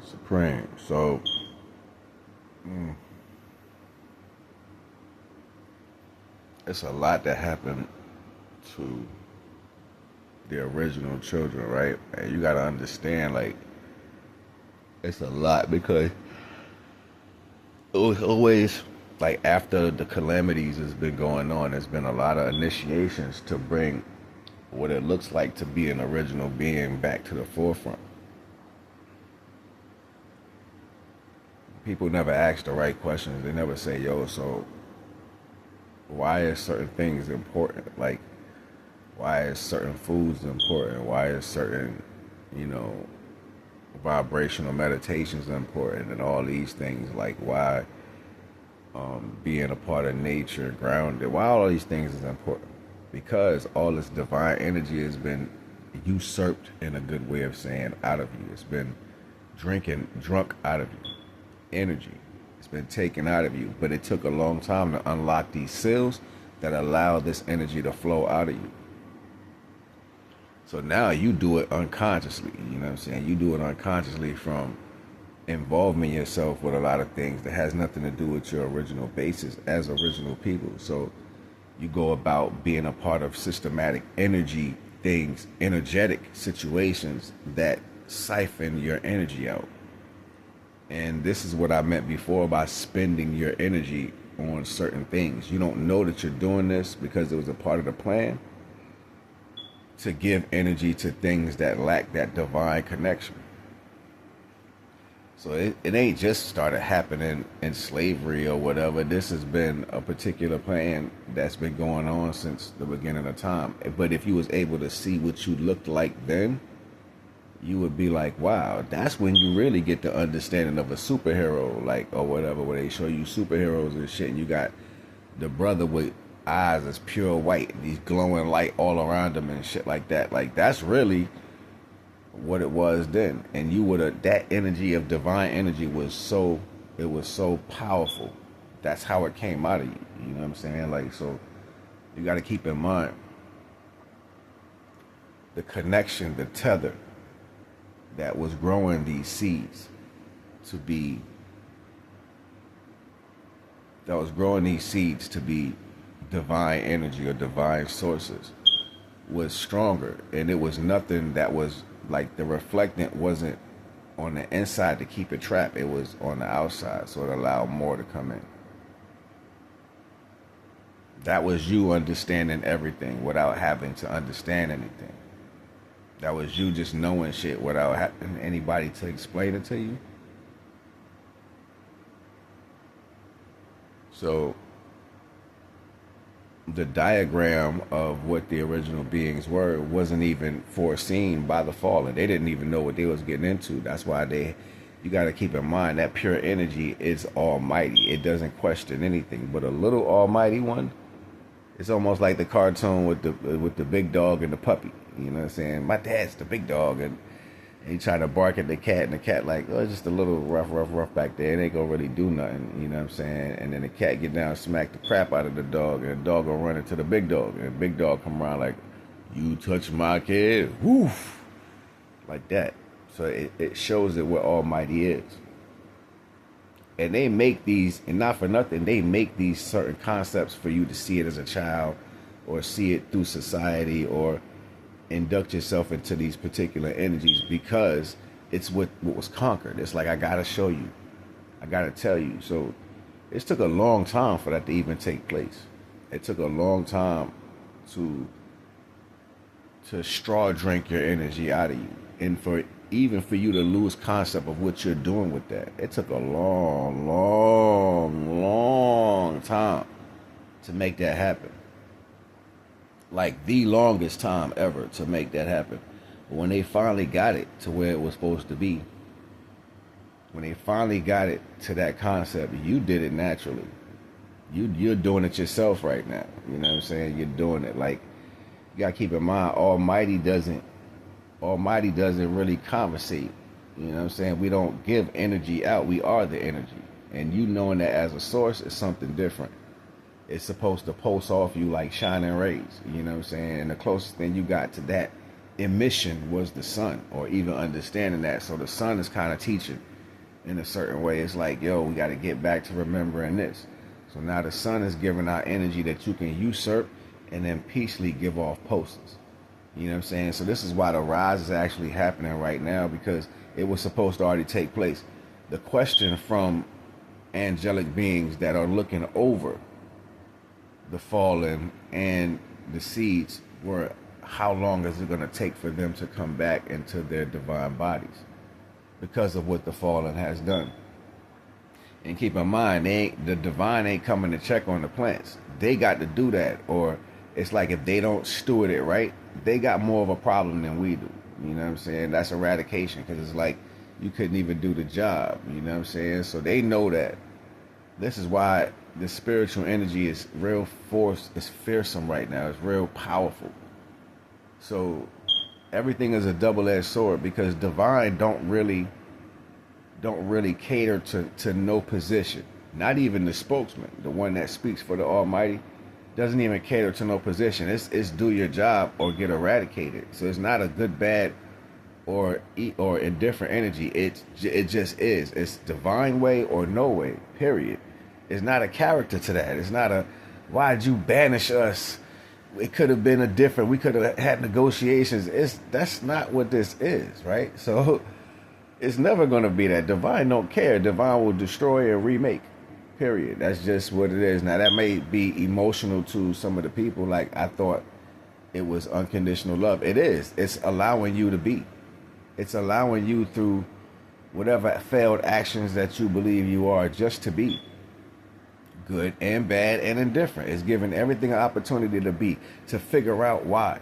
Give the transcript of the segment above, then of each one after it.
Supreme. So, it's a lot that happened to the original children, right? And you gotta understand, like, it's a lot because it was always like after the calamities has been going on, there's been a lot of initiations to bring what it looks like to be an original being back to the forefront. People never ask the right questions. They never say, yo, so why is certain things important? Like, why is certain foods important? Why is certain, you know, vibrational meditations important and all these things? Like, why being a part of nature, grounded, why all these things is important? Because all this divine energy has been usurped, in a good way of saying, out of you. It's been drunk out of you. Energy. It's been taken out of you. But it took a long time to unlock these seals that allow this energy to flow out of you. So now you do it unconsciously, you know what I'm saying? You do it unconsciously from involving yourself with a lot of things that has nothing to do with your original basis as original people. So you go about being a part of systematic energy things, energetic situations that siphon your energy out. And this is what I meant before by spending your energy on certain things. You don't know that you're doing this because it was a part of the plan to give energy to things that lack that divine connection. So it ain't just started happening in slavery or whatever. This has been a particular plan that's been going on since the beginning of time. But if you was able to see what you looked like then, you would be like, wow, that's when you really get the understanding of a superhero, like, or whatever, where they show you superheroes and shit, and you got the brother with eyes as pure white and these glowing light all around him and shit like that. Like, that's really what it was then. And you would have, that energy of divine energy was so, it was so powerful. That's how it came out of you. You know what I'm saying? Like, so you got to keep in mind the connection, the tether that was growing these seeds to be, divine energy or divine sources was stronger. And it was nothing that was like, the reflectant wasn't on the inside to keep it trapped. It was on the outside, so it allowed more to come in. That was you understanding everything without having to understand anything. That was you just knowing shit without having anybody to explain it to you. So the diagram of what the original beings were wasn't even foreseen by the fallen. They didn't even know what they was getting into. That's why you got to keep in mind that pure energy is almighty. It doesn't question anything. But a little almighty one, it's almost like the cartoon with the big dog and the puppy. You know what I'm saying? My dad's the big dog, and he trying to bark at the cat, and the cat like, oh, it's just a little rough back there. It ain't gonna really do nothing. You know what I'm saying? And then the cat get down and smack the crap out of the dog, and the dog gonna run into the big dog, and the big dog come around like, you touch my kid, woof, like that. So it shows it what almighty is. And they make these, and not for nothing, they make these certain concepts for you to see it as a child, or see it through society, or induct yourself into these particular energies, because it's what was conquered. It's like, I gotta show you, I gotta tell you. So it took a long time for that to even take place. It took a long time to straw drink your energy out of you, and for you to lose concept of what you're doing with that. It took a long time to make that happen. Like the longest time ever to make that happen. But when they finally got it to where it was supposed to be, when they finally got it to that concept, you did it naturally. You're doing it yourself right now. You know what I'm saying? You're doing it. Like, you gotta keep in mind, Almighty doesn't really conversate. You know what I'm saying? We don't give energy out. We are the energy. And you knowing that as a source is something different. It's supposed to pulse off you like shining rays. You know what I'm saying? And the closest thing you got to that emission was the sun, or even understanding that. So the sun is kind of teaching in a certain way. It's like, yo, we got to get back to remembering this. So now the sun is giving out energy that you can usurp and then peacefully give off posters. You know what I'm saying? So this is why the rise is actually happening right now, because it was supposed to already take place. The question from angelic beings that are looking over the fallen and the seeds were, how long is it going to take for them to come back into their divine bodies because of what the fallen has done? And keep in mind, the divine ain't coming to check on the plants. They got to do that. Or it's like if they don't steward it right, they got more of a problem than we do. You know what I'm saying? That's eradication, because it's like you couldn't even do the job. You know what I'm saying? So they know that. This is why the spiritual energy is real force. It's fearsome right now. It's real powerful. So everything is a double-edged sword, because divine don't really cater to no position. Not even the spokesman, the one that speaks for the Almighty, doesn't even cater to no position. It's do your job or get eradicated. So it's not a good, bad, or indifferent energy. It just is. It's divine way or no way. Period. It's not a character to that. It's not a, why'd you banish us? It could have been a different. We could have had negotiations. That's not what this is, right? So it's never going to be that. Divine don't care. Divine will destroy and remake. Period. That's just what it is. Now, that may be emotional to some of the people. Like, I thought it was unconditional love. It is. It's allowing you to be. It's allowing you, through whatever failed actions that you believe you are, just to be. Good and bad and indifferent. It's giving everything an opportunity to be, to figure out why.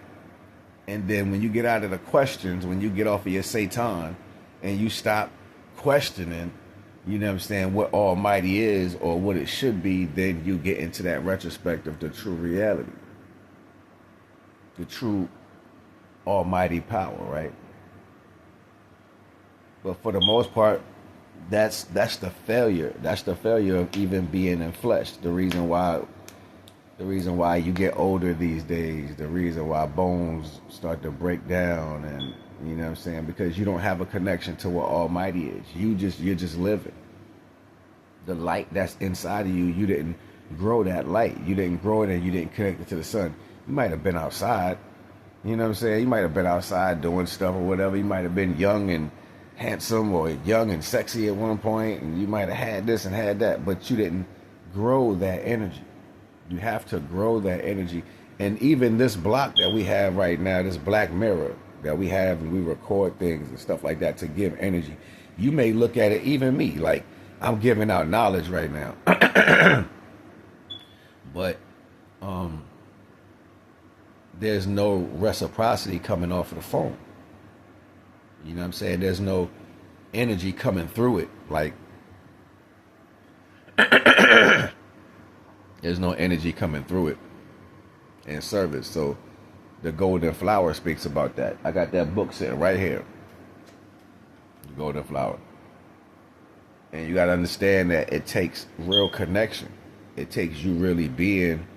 And then when you get out of the questions, when you get off of your Satan and you stop questioning, you know what I'm saying, what Almighty is or what it should be, then you get into that retrospect of the true reality. The true Almighty power, right? But for the most part, that's the failure. That's the failure of even being in flesh. The reason why you get older these days, the reason why bones start to break down, and you know what I'm saying, because you don't have a connection to what Almighty is. You're just living. The light that's inside of you didn't grow that light. You didn't grow it, and you didn't connect it to the sun. You might have been outside. You know what I'm saying? You might have been outside doing stuff or whatever. You might have been young and handsome or young and sexy at one point, and you might have had this and had that, but you didn't grow that energy. You have to grow that energy. And even this block that we have right now, this black mirror that we have, and we record things and stuff like that to give energy, you may look at it, even me, like I'm giving out knowledge right now. But there's no reciprocity coming off of the phone. You know what I'm saying? There's no energy coming through it. Like, there's no energy coming through it in service. So the Golden Flower speaks about that. I got that book sitting right here. The Golden Flower. And you got to understand that it takes real connection. It takes you really being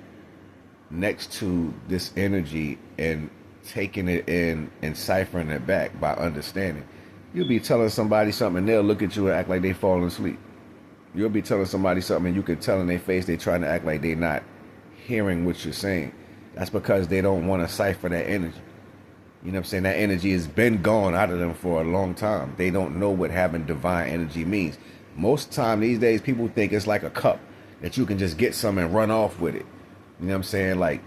next to this energy and taking it in and ciphering it back by understanding. You'll be telling somebody something and they'll look at you and act like they falling asleep. You'll be telling somebody something and you can tell in their face they're trying to act like they're not hearing what you're saying. That's because they don't want to cipher that energy. You know what I'm saying? That energy has been gone out of them for a long time. They don't know what having divine energy means. Most of the time these days, people think it's like a cup that you can just get some and run off with it. You know what I'm saying? Like,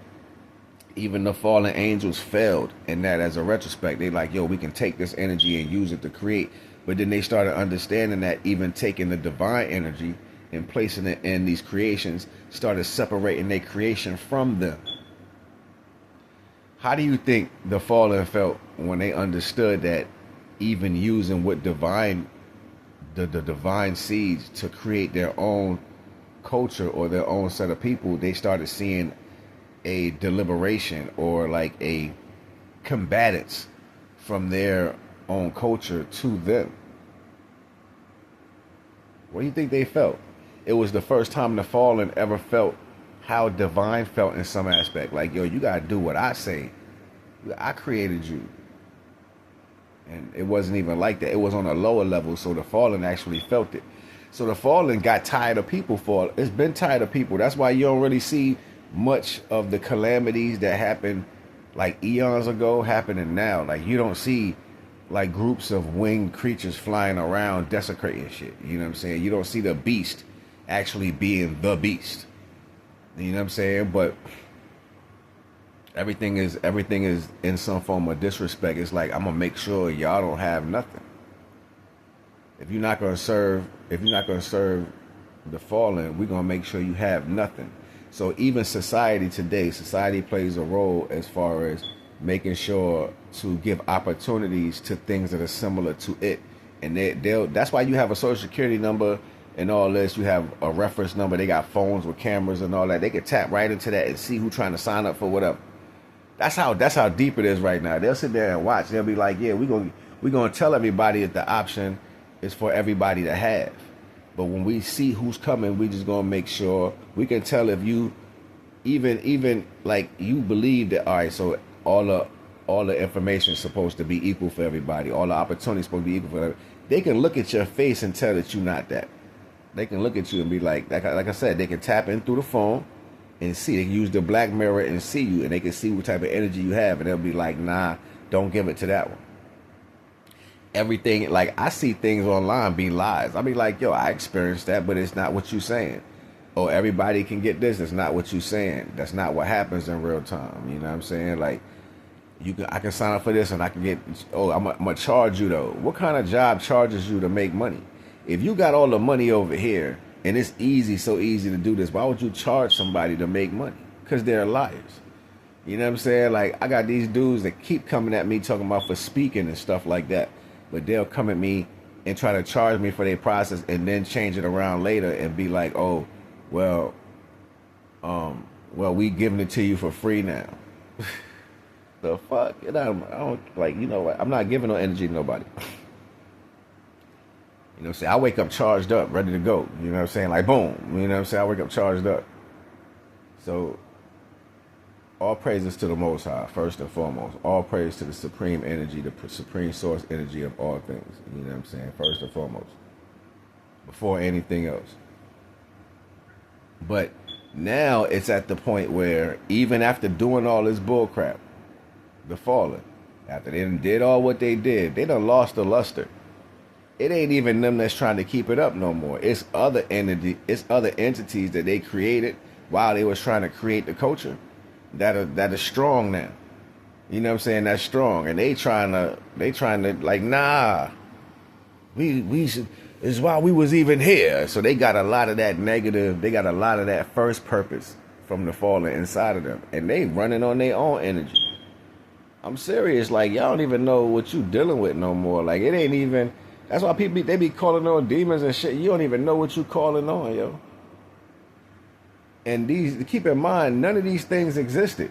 even the fallen angels failed in that as a retrospect. They like, yo, we can take this energy and use it to create. But then they started understanding that even taking the divine energy and placing it in these creations started separating their creation from them. How do you think the fallen felt when they understood that even using what divine, the divine seeds to create their own culture or their own set of people, they started seeing a deliberation or like a combatants from their own culture to them? What do you think they felt? It was the first time the fallen ever felt how divine felt in some aspect. Like, yo, you gotta do what I say. I created you. And it wasn't even like that. It was on a lower level, so the fallen actually felt it. So the fallen got tired of people fall. It's been tired of people. That's why you don't really see much of the calamities that happened like eons ago happening now. Like you don't see like groups of winged creatures flying around desecrating shit. You know what I'm saying? You don't see the beast actually being the beast. You know what I'm saying? But everything is in some form of disrespect. It's like I'm gonna make sure y'all don't have nothing. If you're not gonna serve the fallen, we're gonna make sure you have nothing. So even society today, society plays a role as far as making sure to give opportunities to things that are similar to it. And that's why you have a social security number and all this. You have a reference number. They got phones with cameras and all that. They can tap right into that and see who's trying to sign up for whatever. That's how deep it is right now. They'll sit there and watch. They'll be like, yeah, we're gonna tell everybody that the option is for everybody to have. But when we see who's coming, we just gonna make sure we can tell if you even like you believe that, all right, so all the information is supposed to be equal for everybody. All the opportunities supposed to be equal for everybody. They can look at your face and tell that you're not that. They can look at you and be like I said, they can tap in through the phone and see. They can use the black mirror and see you, and they can see what type of energy you have, and they'll be like, nah, don't give it to that one. Everything, like I see things online be lies. I'll be like, yo, I experienced that, but it's not what you saying. Oh, everybody can get this. That's not what you saying. That's not what happens in real time. You know what I'm saying? Like, I can sign up for this and I can get, I'm gonna charge you though. What kind of job charges you to make money? If you got all the money over here and it's so easy to do this, why would you charge somebody to make money? Because they're liars. You know what I'm saying? Like, I got these dudes that keep coming at me talking about for speaking and stuff like that. But they'll come at me and try to charge me for their process and then change it around later and be like, oh, well, we giving it to you for free now. The fuck? I don't like, you know what? I'm not giving no energy to nobody. You know what I'm saying? I wake up charged up, ready to go. You know what I'm saying? Like, boom. You know what I'm saying? I wake up charged up. So, all praises to the Most High, first and foremost. All praise to the supreme energy, the supreme source energy of all things. You know what I'm saying? First and foremost. Before anything else. But now it's at the point where even after doing all this bullcrap, the fallen, after they did all what they did, they done lost the luster. It ain't even them that's trying to keep it up no more. It's other entities that they created while they was trying to create the culture that are strong now. You know what I'm saying? That's strong. And they trying to like, nah, we should, is why we was even here. So they got a lot of that negative, they got a lot of that first purpose from the fallen inside of them. And they running on their own energy. I'm serious. Like, y'all don't even know what you dealing with no more. Like, it ain't even, that's why people, they be calling on demons and shit. You don't even know what you calling on, yo. And keep in mind, none of these things existed.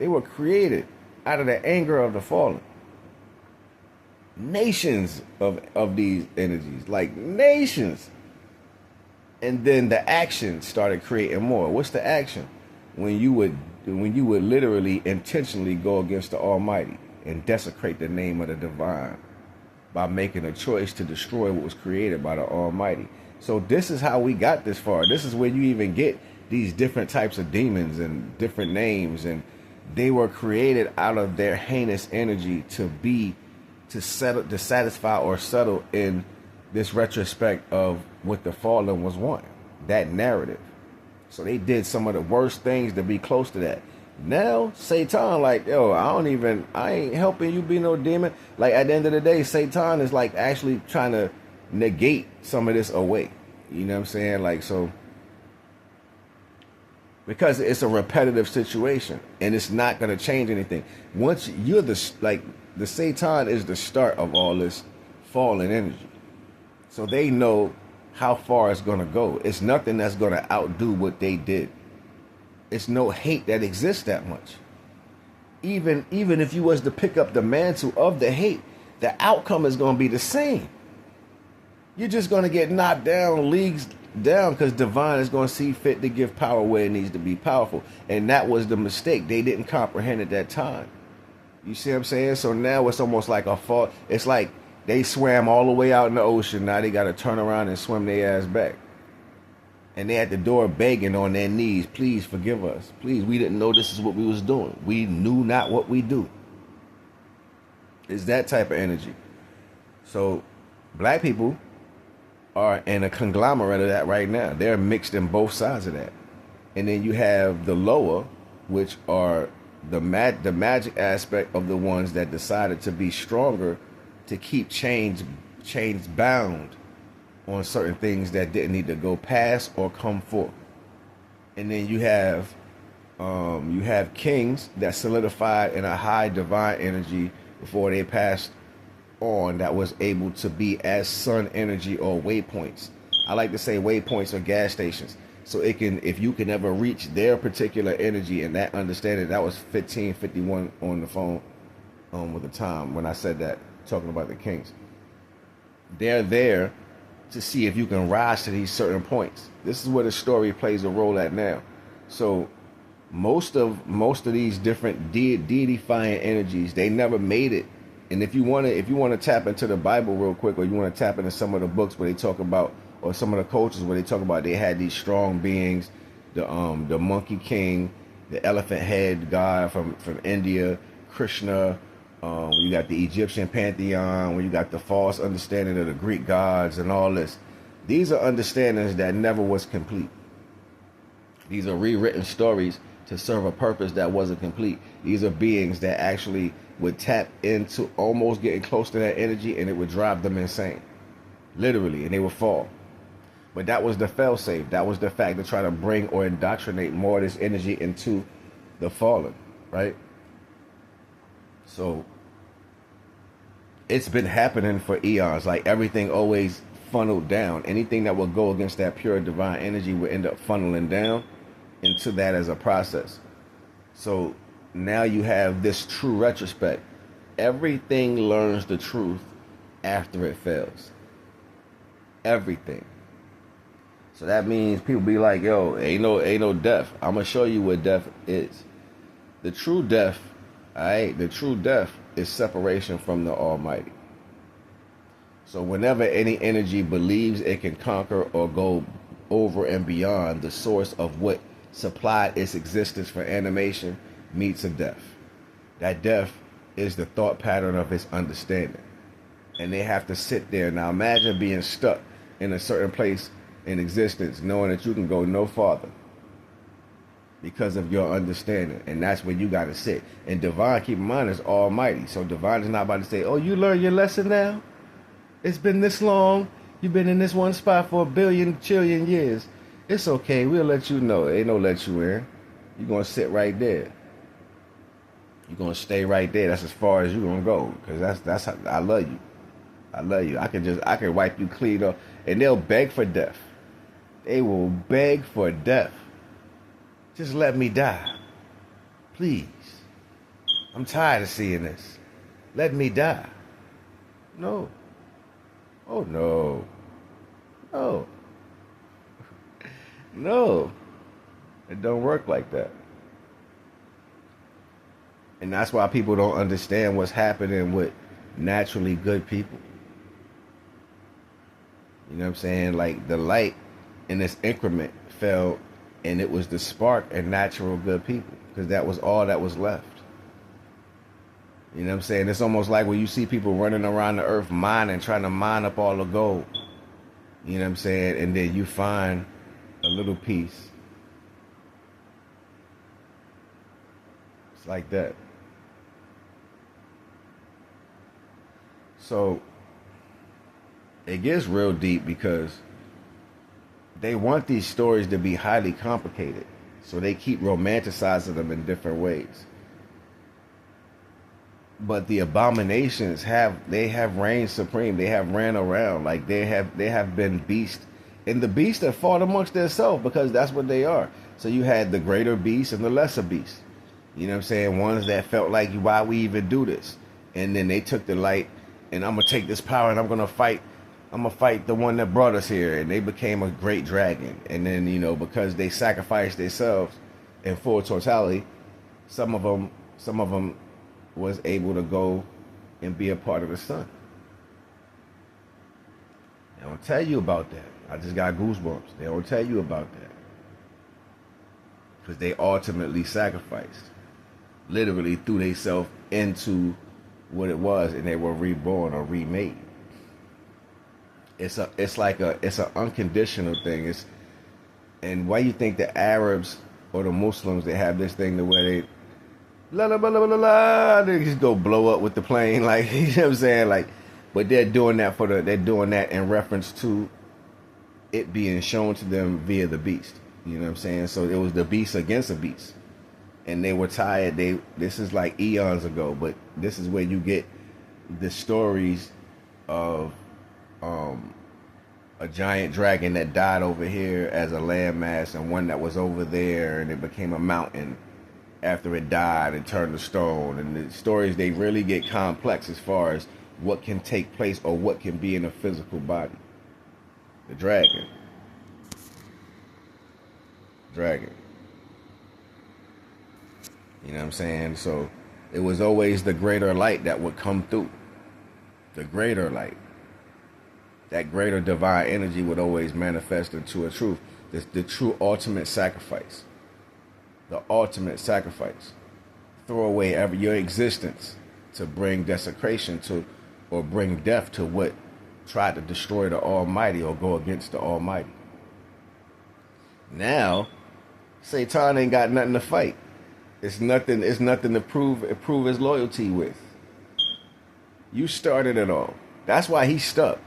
They were created out of the anger of the fallen. Nations of these energies, like nations. And then the action started creating more. What's the action? When you would literally intentionally go against the Almighty and desecrate the name of the divine by making a choice to destroy what was created by the Almighty. So this is how we got this far. This is where you even get these different types of demons and different names, and they were created out of their heinous energy to satisfy or settle in this retrospect of what the fallen was wanting, that narrative. So they did some of the worst things to be close to that. Now Satan, like, yo, I ain't helping you be no demon. Like, at the end of the day, Satan is like actually trying to negate some of this away. You know what I'm saying? Like, so, because it's a repetitive situation and it's not going to change anything. Once you're the Satan is the start of all this fallen energy. So they know how far it's going to go. It's nothing that's going to outdo what they did. It's no hate that exists that much. Even if you was to pick up the mantle of the hate, the outcome is going to be the same. You're just going to get knocked down, leagues down, because divine is going to see fit to give power where it needs to be powerful. And that was the mistake. They didn't comprehend at that time. You see what I'm saying? So now it's almost like a fault. It's like they swam all the way out in the ocean. Now they got to turn around and swim their ass back. And they at the door begging on their knees, please forgive us. Please, we didn't know this is what we was doing. We knew not what we do. It's that type of energy. So black people are in a conglomerate of that right now. They're mixed in both sides of that. And then you have the lower, which are the magic aspect of the ones that decided to be stronger to keep change bound on certain things that didn't need to go past or come forth. And then you have kings that solidified in a high divine energy before they passed on, that was able to be as sun energy or waypoints. I like to say waypoints or gas stations. So it can, if you can ever reach their particular energy and that understanding. That was 1551 on the phone with the time when I said that, talking about the kings. They're there to see if you can rise to these certain points. This is where the story plays a role at now. So most of these different deity-defying energies, they never made it. And if you want to tap into the Bible real quick, or you want to tap into some of the books where they talk about, or some of the cultures where they talk about, they had these strong beings, the monkey king, the elephant head god from India, Krishna. You got the Egyptian pantheon, where you got the false understanding of the Greek gods and all this. These are understandings that never was complete. These are rewritten stories to serve a purpose that wasn't complete. These are beings that actually would tap into almost getting close to that energy, and it would drive them insane, literally, and they would fall. But that was the fail-safe. That was the fact to try to bring or indoctrinate more of this energy into the fallen, right? So it's been happening for eons. Like, everything always funneled down. Anything that would go against that pure divine energy would end up funneling down into that as a process. So now you have this true retrospect. Everything learns the truth after it fails. Everything. So that means people be like, yo, ain't no death. I'm gonna show you what death is. The true death, alright, the true death is separation from the Almighty. So whenever any energy believes it can conquer or go over and beyond the source of what supplied its existence for animation, meets a death. That death is the thought pattern of its understanding. And they have to sit there. Now imagine being stuck in a certain place in existence, knowing that you can go no farther because of your understanding. And that's where you got to sit. And divine, keep in mind, is almighty. So divine is not about to say, oh, you learned your lesson now? It's been this long. You've been in this one spot for 1 billion trillion years. It's okay. We'll let you know. Ain't no let you in. You're going to sit right there. You're going to stay right there. That's as far as you're going to go. Because that's how I love you. I love you. I can wipe you clean up. And they'll beg for death. They will beg for death. Just let me die. Please. I'm tired of seeing this. Let me die. No. Oh, no. No. No. It don't work like that. And that's why people don't understand what's happening with naturally good people. You know what I'm saying? Like, the light in this increment fell, and it was the spark and natural good people, because that was all that was left. You know what I'm saying? It's almost like when you see people running around the earth mining, trying to mine up all the gold. You know what I'm saying? And then you find a little piece. It's like that. So it gets real deep because they want these stories to be highly complicated. So they keep romanticizing them in different ways. But the abominations have reigned supreme. They have ran around. Like, they have been beasts. And the beasts have fought amongst themselves, because that's what they are. So you had the greater beast and the lesser beast. You know what I'm saying? Ones that felt like, why we even do this? And then they took the light, and I'm going to take this power, and I'm going to fight the one that brought us here. And they became a great dragon. And then, you know, because they sacrificed themselves in full totality, some of them was able to go and be a part of the sun. They don't tell you about that. I just got goosebumps. They don't tell you about that. Because they ultimately sacrificed. Literally threw themselves into what it was, and they were reborn or remade. It's an unconditional thing. And why you think the Arabs or the Muslims, they have this thing the way they la la la la la la, they just go blow up with the plane, like, you know what I'm saying, like, but they're doing that in reference to it being shown to them via the beast. You know what I'm saying? So it was the beast against a beast. And they were tired. This is like eons ago, but this is where you get the stories of a giant dragon that died over here as a landmass, and one that was over there, and it became a mountain after it died and turned to stone. And the stories, they really get complex as far as what can take place or what can be in a physical body. The dragon. You know what I'm saying? So it was always the greater light that would come through. The greater light. That greater divine energy would always manifest into a truth. The true ultimate sacrifice. The ultimate sacrifice. Throw away your existence to bring desecration to, or bring death to what tried to destroy the Almighty or go against the Almighty. Now, Satan ain't got nothing to fight. It's nothing to prove his loyalty with. You started it all. That's why he's stuck.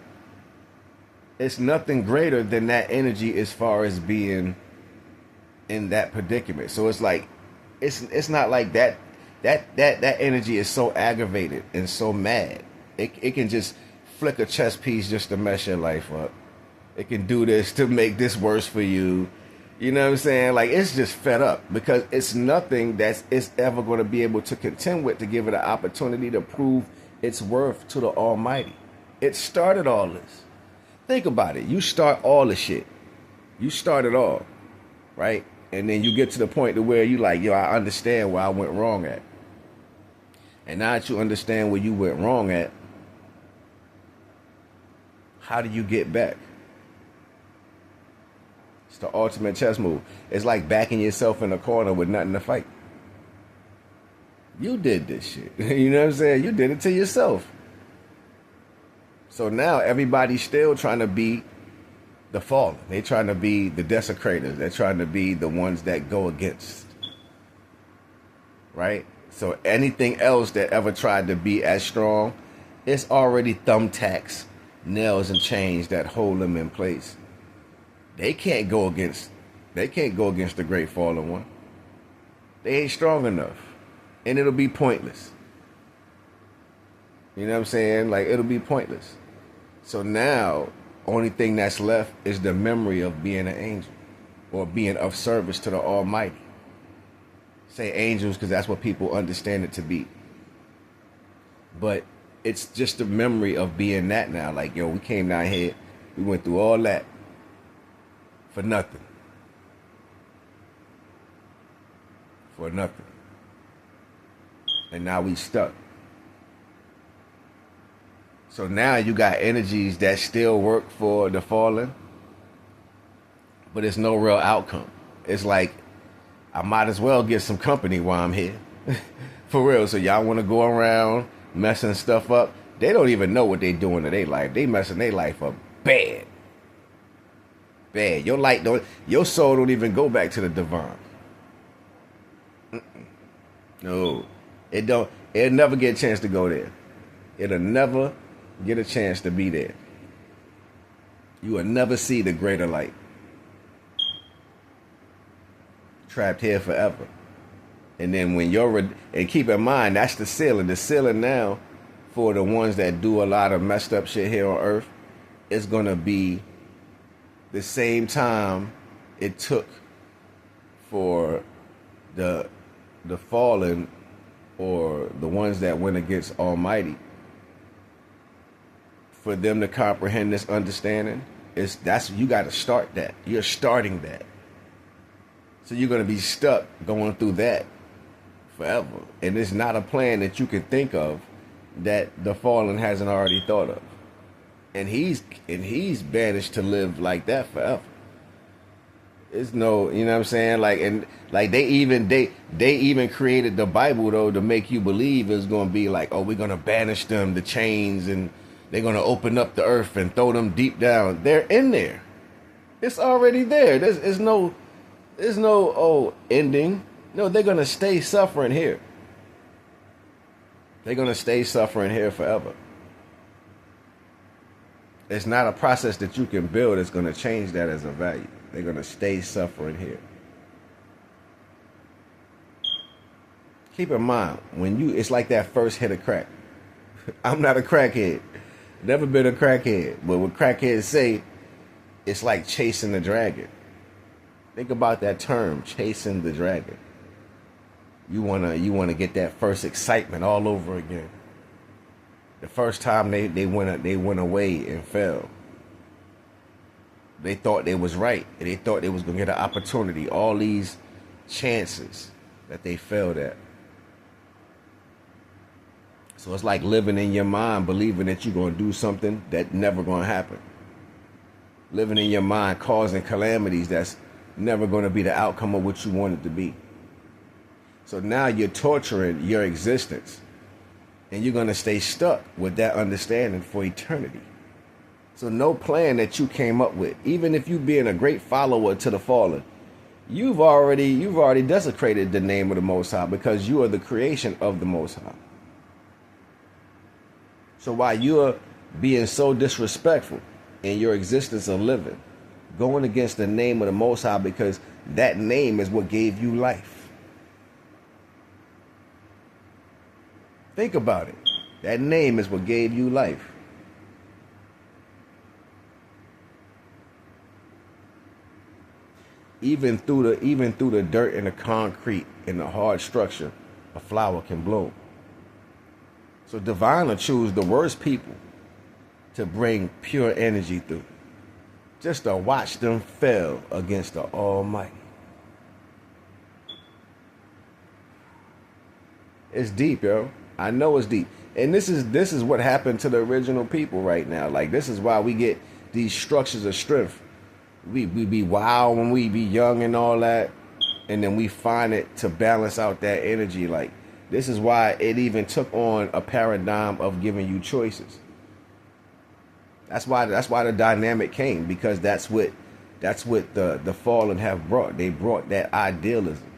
It's nothing greater than that energy as far as being in that predicament. So it's like, it's not like that energy is so aggravated and so mad. It can just flick a chess piece just to mess your life up. It can do this to make this worse for you. You know what I'm saying? Like, it's just fed up because it's nothing it's ever going to be able to contend with to give it an opportunity to prove its worth to the Almighty. It started all this. Think about it. You start all the shit. You start it all, right? And then you get to the point to where you like, yo, I understand where I went wrong at. And now that you understand where you went wrong at, how do you get back? It's the ultimate chess move. It's like backing yourself in a corner with nothing to fight. You did this shit. You know what I'm saying? You did it to yourself. So now everybody's still trying to be the fallen. They're trying to be the desecrators. They're trying to be the ones that go against. Right? So anything else that ever tried to be as strong, it's already thumbtacks, nails, and chains that hold them in place. They can't go against the great fallen one. They ain't strong enough. And it'll be pointless. You know what I'm saying? Like, it'll be pointless. So now, only thing that's left is the memory of being an angel or being of service to the Almighty. Say angels because that's what people understand it to be. But it's just the memory of being that now. Like, yo, we came down here, we went through all that for nothing. For nothing. And now we stuck. So now you got energies that still work for the fallen, but it's no real outcome. It's like, I might as well get some company while I'm here. For real. So y'all want to go around messing stuff up? They don't even know what they doing to their life. They messing their life up bad. Bad. Your soul don't even go back to the divine. No. It'll never get a chance to go there. It'll never get a chance to be there. You will never see the greater light. Trapped here forever. And then when and keep in mind, that's the ceiling. The ceiling now for the ones that do a lot of messed up shit here on earth is going to be the same time it took for the fallen or the ones that went against Almighty for them to comprehend this understanding. You got to start that. You're starting that. So you're going to be stuck going through that forever. And it's not a plan that you can think of that the fallen hasn't already thought of. And he's banished to live like that forever. It's no, you know what I'm saying? Like, and like they even created the Bible though to make you believe it's gonna be like, oh, we're gonna banish them, the chains, and they're gonna open up the earth and throw them deep down. They're in there. It's already there. There's no ending. No, they're gonna stay suffering here. They're gonna stay suffering here forever. It's not a process that you can build that's gonna change that as a value. They're going to stay suffering here. Keep in mind, it's like that first hit of crack. I'm not a crackhead. Never been a crackhead. But what crackheads say, it's like chasing the dragon. Think about that term, chasing the dragon. You wanna get that first excitement all over again. The first time they went away and fell. They thought they was right, and they thought they was gonna get an opportunity. All these chances that they failed at. So it's like living in your mind, believing that you're gonna do something that never gonna happen. Living in your mind, causing calamities that's never gonna be the outcome of what you want it to be. So now you're torturing your existence, and you're gonna stay stuck with that understanding for eternity. So no plan that you came up with, even if you being a great follower to the fallen, you've already desecrated the name of the Most High because you are the creation of the Most High. So while you're being so disrespectful in your existence of living, going against the name of the Most High because that name is what gave you life. Think about it. That name is what gave you life. Even through the dirt and the concrete and the hard structure, a flower can bloom. So divine will choose the worst people to bring pure energy through, just to watch them fail against the Almighty. It's deep, yo. I know it's deep, and this is what happened to the original people right now. Like, this is why we get these structures of strength. We be wild when we be young and all that, and then we find it to balance out that energy. Like, this is why it even took on a paradigm of giving you choices. That's why the dynamic came, because that's what the fallen have brought. They brought that idealism.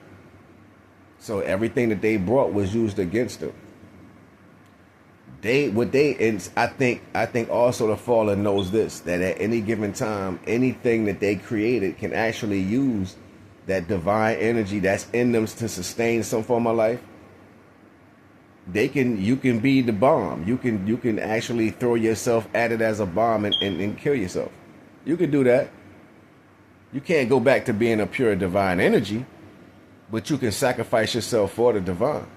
So everything that they brought was used against them. I think also the fallen knows this, that at any given time, anything that they created can actually use that divine energy that's in them to sustain some form of life. You can be the bomb. You can actually throw yourself at it as a bomb and kill yourself. You can do that. You can't go back to being a pure divine energy, but you can sacrifice yourself for the divine.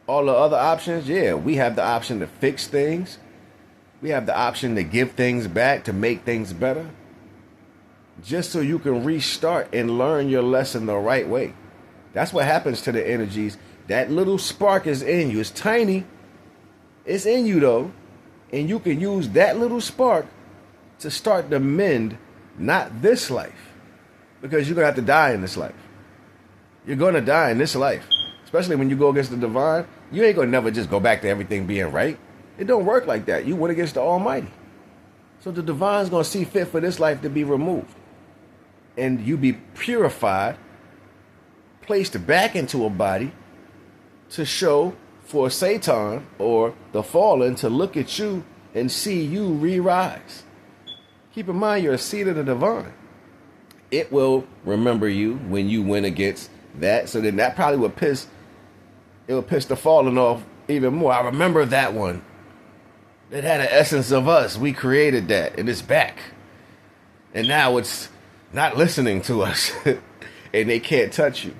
All the other options, yeah, we have the option to fix things. We have the option to give things back, to make things better. Just so you can restart and learn your lesson the right way. That's what happens to the energies. That little spark is in you. It's tiny. It's in you, though. And you can use that little spark to start to mend, not this life. Because you're going to have to die in this life. You're going to die in this life. Especially when you go against the divine. You ain't going to never just go back to everything being right. It don't work like that. You went against the Almighty. So the divine's going to see fit for this life to be removed. And you be purified, placed back into a body to show for Satan or the fallen to look at you and see you re-rise. Keep in mind, you're a seed of the divine. It will remember you when you went against that. So then that probably would piss the fallen off even more. I remember that one. It had an essence of us. We created that, and it's back. And now it's not listening to us, and they can't touch you.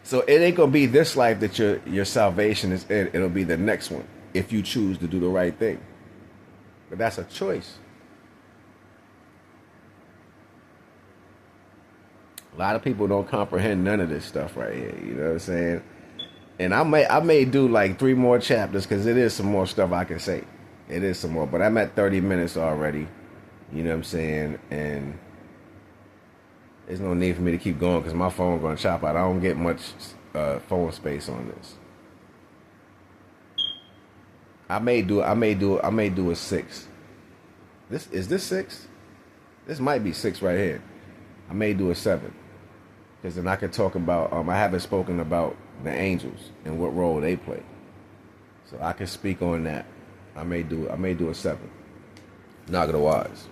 So it ain't gonna be this life that your salvation is in. It'll be the next one if you choose to do the right thing. But that's a choice. A lot of people don't comprehend none of this stuff right here. You know what I'm saying? And I may do like 3 more chapters because it is some more stuff I can say. It is some more, but I'm at 30 minutes already. You know what I'm saying? And there's no need for me to keep going because my phone gonna chop out. I don't get much phone space on this. I may do a 6. Is this 6? This might be 6 right here. I may do a 7 because then I could talk about. I haven't spoken about the angels and what role they play, so I can speak on that. I may do a 7. NAGA the Wise.